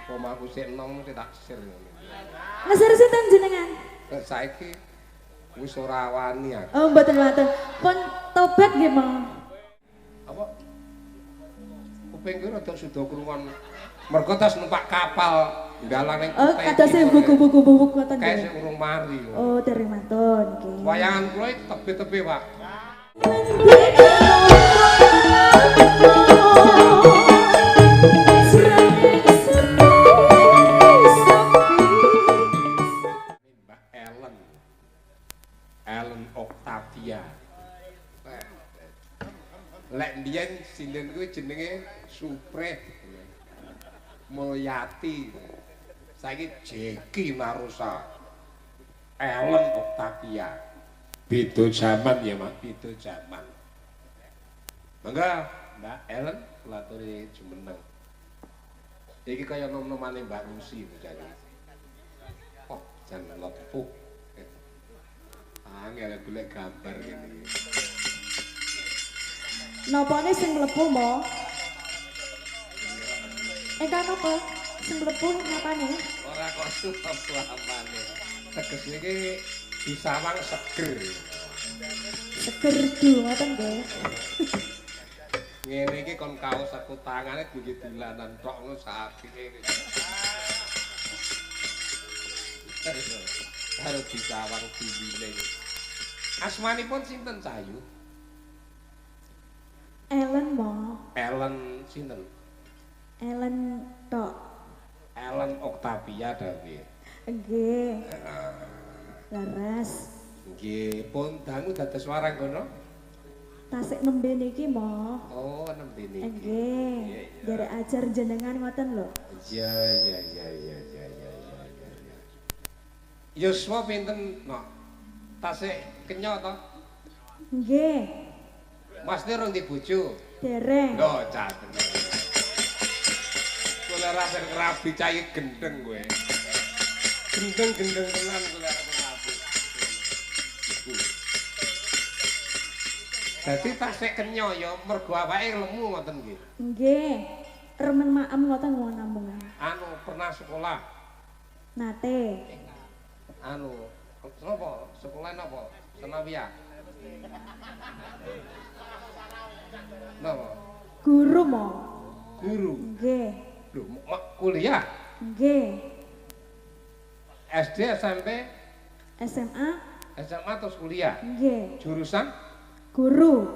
Omahku sik enom tak sir. Ngesir sinten jenengan? Saiki wis ora wani aku. Oh, mboten wonten. Pun tobat nggih, Mo. Apa? Kuping kuwi rada suda krungon. Mergo tas numpak kapal dalan ning Oh, kadose buku-buku ngoten nggih. Kae sing urung mari. Oh, dereng mantun nggih. Wayangan kula iki tebe-tebe, Pak. Mbak Ellen Octavia. Lek mbiyen sinden kuwi jenenge Supreh Mulyati. Saiki Jeki Marusa. Ellen Octavia. Beda zaman ya, Mas, beda zaman. Mangga, Mbak Ellen kula aturi jumeneng. Iki kaya nom-nomane Mbak Lucy bocah. Oh, jan lepuh. Angel golek gambar ngene iki. Nopane sing mlebu, Mo? Engkang napa? Sing mlebu napane? Ora kok suap-suapane. Teges iki disawang seger. Seger du ngoten nggih. Ngene iki kon kaos aku tangane tinggi dilanan tok ngono sapike. Karo disawang diwiling. Asmanipun sinten Cahayu? Ellen, Mo. Ellen sinten? Ellen tok. Ellen Octavia Dawi. Nggih. Laras. Nggih, pun dangu dados warang kono? Tasik nembe niki, Mo. Oh, nembe niki. Nggih. Derek ajar jenengan ngoten lho. Iya. Yuswa pinten, Nok? Tasik kenya to? Nggih. Mas Nirung di bojo. Dereng. Lho, caten. Kula ra ben rabi cah gendeng kowe. Gendeng tenan kula ra rabi. Dadi tasik kenya ya mergo awake lemu ngoten nggih. Nggih. Remen maem ngoten wong nampungan. Anu pernah sekolah. Nate. Anu, napa? Sekolah napa? Senawiyah. Napa? Guru, Mo. Guru. Nggih. Lho, kuliah. Nggih. SD, SMP, SMA. SMA terus kuliah. Nggih. Jurusan? Guru.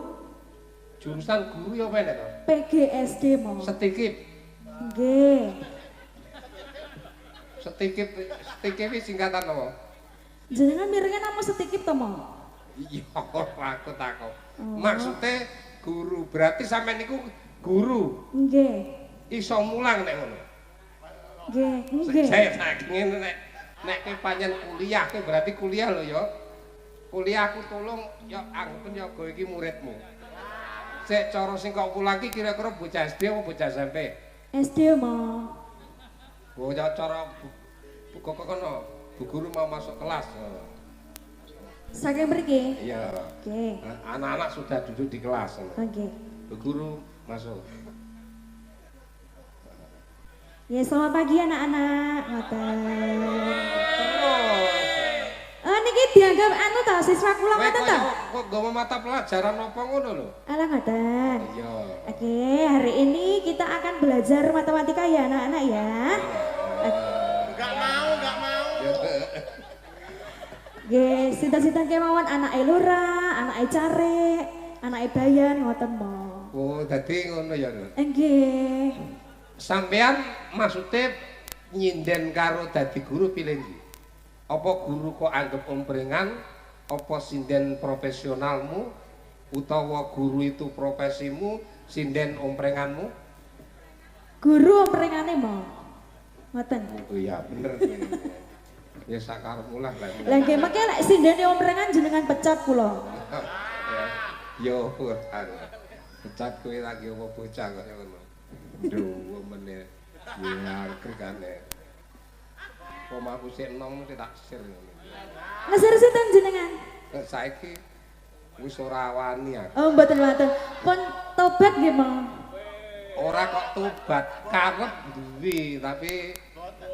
Jurusan guru ya apa nek to? PGSD, Mo. Setikip. Nggih. Setikip iki singkatan apa? Jenengan mirenge nama setikip to, Mo? Iya, aku takut. Oh. Maksudnya guru, berarti sampean niku guru. Nggih. Iso mulang nek ngono. Nggih, nggih. Saya saking ngene nek kowe pancen kuliah, kowe berarti kuliah lho ya. Kuliah aku tolong ya anggen ya go iki muridmu. Sik cara sing kok pulang ki kira-kira bocah SD apa bocah SMP? SD, Mo. Oh ya cara kok kono bu guru mau masuk kelas. Saking mriki? Iya. Nggih. Anak-anak sudah duduk di kelas. Nggih. Bu guru masuk. Ya, selamat pagi anak-anak. Ngoten. Terus. Niki dianggap anu ta siswa kula ngoten ta? Kok nggawa mata pelajaran apa ngono lho? Alah ngoten. Iya. Oke, hari ini kita akan belajar matematika ya anak-anak ya. Enggak mau. Nggih, sinten-sinten kemawon anake Lura, anake Care, anake Bayan ngoten, Mo. Oh, dadi ngono ya. Nggih. Sampean maksudnya nyinden karo dadi guru pilih ndi? Apa guru kok anggap omprengan? Apa sinden profesionalmu? Utawa guru itu profesimu, sinden omprenganmu? Guru ompringane, Mo. Ngoten. Oh iya, bener. Ya sakarepmu lah. Lah nggih mengke lek sindene omprengan jenengan pecat kula. Yo, pecat kowe lagi apa bocah kok ngono. Duh, meneh. Ya, krikane. Omahku sik enom tak sir ngono. Ngesir sinten jenengan? Saiki wis ora wani aku. Oh, mboten wonten. Pun tobat nggih, Mo. ora kok tobat, karep duwe tapi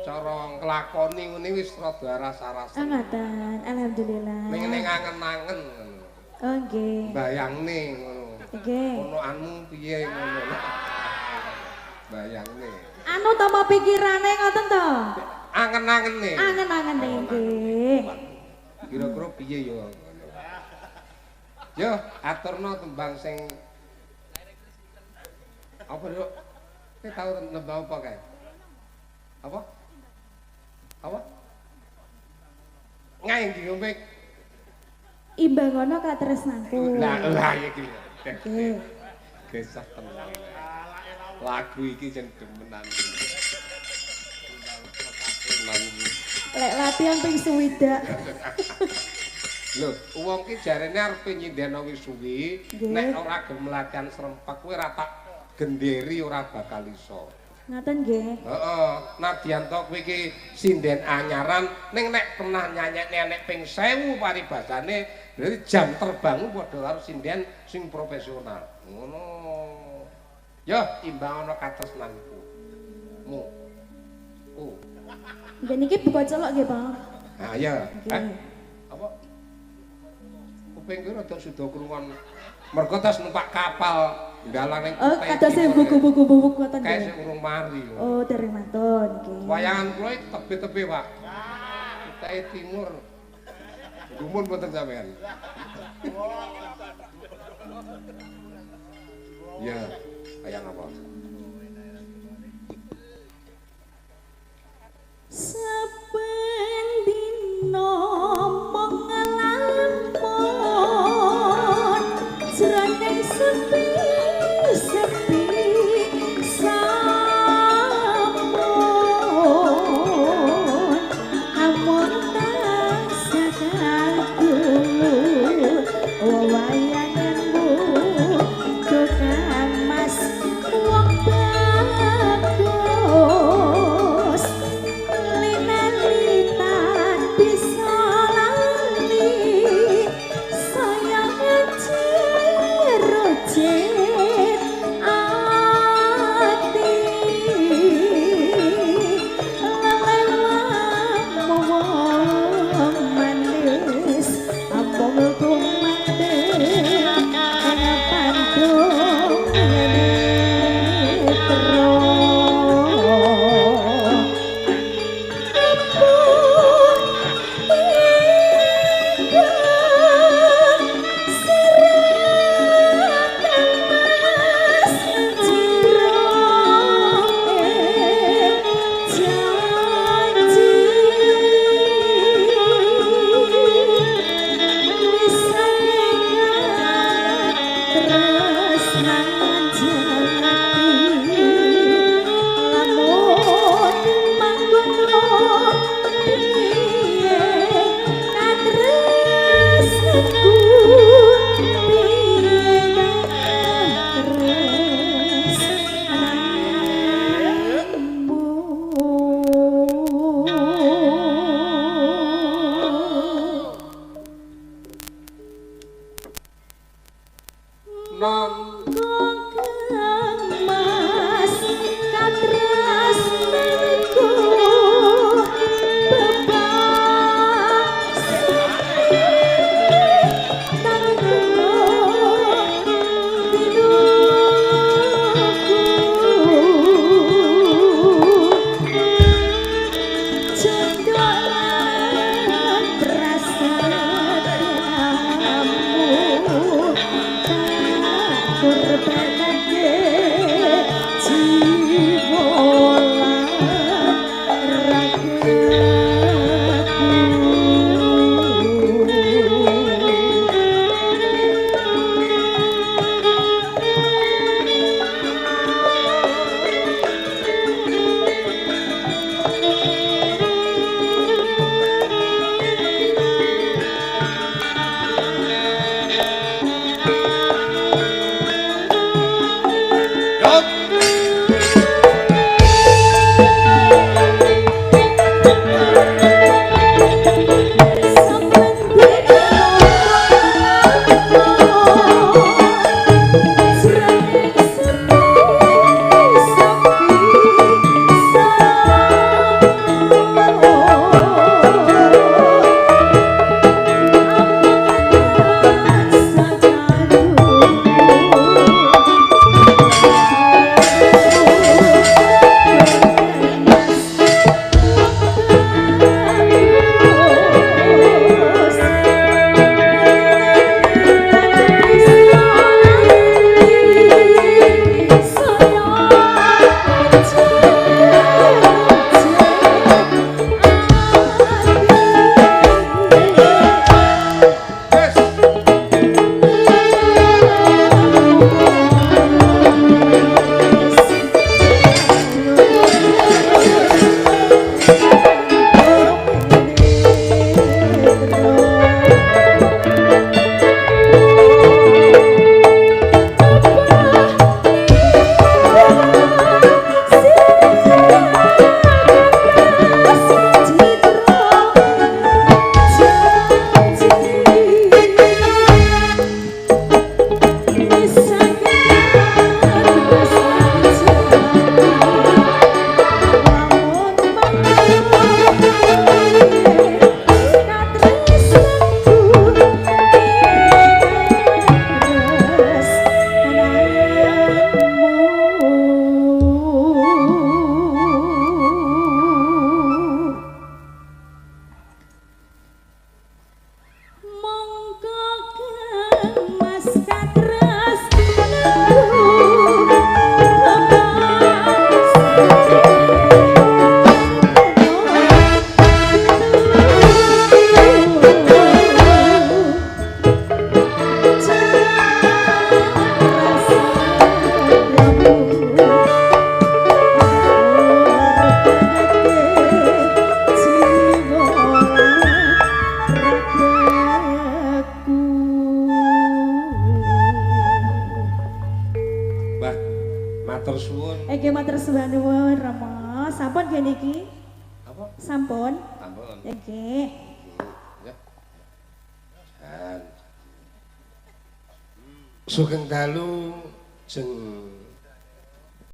cara nglakoni ngene wis rada rasa-rasa. Ngoten, alhamdulillah. Ning angen-angen ngono. Oh nggih. Bayangne ngono. Nggih. Ono anmu piye ngono. Bayangne. Anu tama pikirane ngoten to? Angen-angene. Angen-angene nggih. Kira-kira piye ya ngono. Yo, aturno tembang sing apa yo? Kowe tau nembang apa kae? Apa? Apa? Ngai ngombe. Imbangono katresnanku. Lah iki. Nggih. Gesah tenan. Lagu iki jen demenan. Lek latihan ping suwidak. Lho, wong ki jarene arepe nyindeno wis suwi, nek ora gelem latihan serempak kuwi ora tak genderi ora bakal iso. Ngoten nggih. Heeh, nadyan to kowe iki sinden anyaran ning nek pernah nyanyekne nek ping 1000 paribasane, berarti jam terbangmu padha karo sinden sing profesional. Ngono. Yo, imbang ana katresnanku. Mu. Nggih niki buka celok nggih, Pak. Ah iya. Nggih. Apa? Kuping ki rada suda krungon. Mergo tas numpak kapal dalan ning Oh, kados sing buku-buku ngoten kae nggih. sing urung mari. Oh, dereng mantun nggih. Wayangan kula iki tebe-tebe, Pak. Kutai timur. Gumun mboten sampean. Ya, wayang apa? Saben dina mong ngalamun jroning sepi sampun amun tansah kagum wayanganmu tukang mas wong suwun. Nggih matur nuwun Rama. Sampun kene iki? Apa? Sampun. Ampun. Nggih. Ya. Dan Sugeng dalu jeng